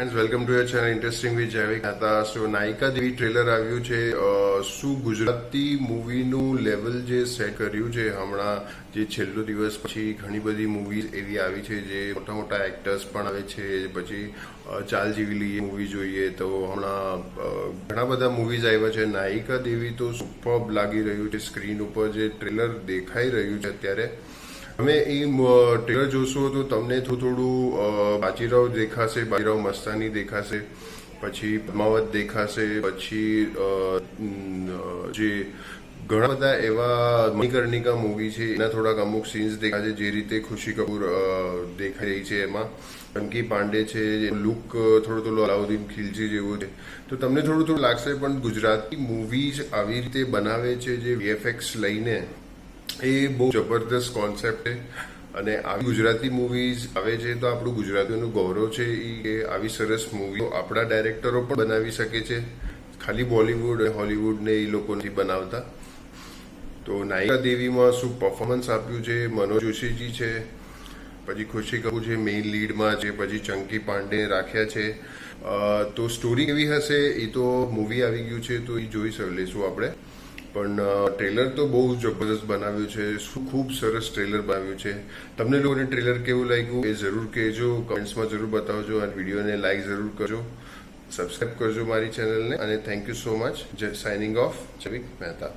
Friends, welcome to your channel interesting with જૈવિક મહેતા. સો નાયિકા દેવી trailer આવ્યું છે. શું ગુજરાતી મૂવીનું લેવલ જે સેટ કર્યું છે હમણાં, જે છેલ્લો દિવસ પછી ઘણી બધી મૂવીઝ એવી આવી છે જે મોટા મોટા એક્ટર્સ પણ આવે છે. પછી ચાલ જીવી લઈએ મૂવી જોઈએ તો હમણાં ઘણા બધા મૂવીઝ આવ્યા છે. નાયિકા દેવી તો સુપર્બ લાગી રહ્યું છે. સ્ક્રીન ઉપર જે ટ્રેલર દેખાઈ રહ્યું છે અત્યારે, તમે એ ટ્રેલર જોશો તો તમને થોડું બાજીરાવ દેખાશે, બાજીરાવ મસ્તાની દેખાશે, પછી પદ્માવત દેખાશે, પછી જે ઘણા બધા એવા મણિકર્ણિકા મૂવી છે એના થોડાક અમુક સીન્સ દેખાશે. જે રીતે ખુશી કપૂર દેખાઈ રહી છે એમાં, ચંકી પાંડે છે, લુક થોડો અલાઉદ્દીન ખિલજી જેવો છે. તો તમને થોડું લાગશે, પણ ગુજરાતી મૂવીઝ આવી રીતે બનાવે છે જે VFX લઈને, એ બહુ જબરદસ્ત કોન્સેપ્ટ છે. અને આવી ગુજરાતી મૂવીઝ આવે છે તો આપણું ગુજરાતીઓનું ગૌરવ છે કે આવી સરસ મૂવી આપણા ડાયરેક્ટરો પણ બનાવી શકે છે. ખાલી બોલિવૂડ હોલિવૂડ ને એ લોકો નથી બનાવતા. તો નાયિકા દેવીમાં શું પરફોર્મન્સ આપ્યું છે, મનોજ જોશીજી છે, પછી ખુશી કપૂર છે મેઇન લીડમાં છે, પછી ચંકી પાંડે રાખ્યા છે. તો સ્ટોરી કેવી હશે એ તો મૂવી આવી ગયું છે તો એ જોઈ લેશું આપણે. પણ ટ્રેલર તો બહુ જબરદસ્ત બનાવ્યું છે. ખૂબ સરસ ટ્રેલર બનાવ્યું છે. તમને લોકોને ટ્રેલર કેવું લાગ્યું એ જરૂર કહેજો, કમેન્ટ્સમાં જરૂર બતાવજો. અને વિડીયોને લાઈક જરૂર કરજો, સબસ્ક્રાઈબ કરજો મારી ચેનલને. અને thank you so much. Signing of, જૈવિક મહેતા.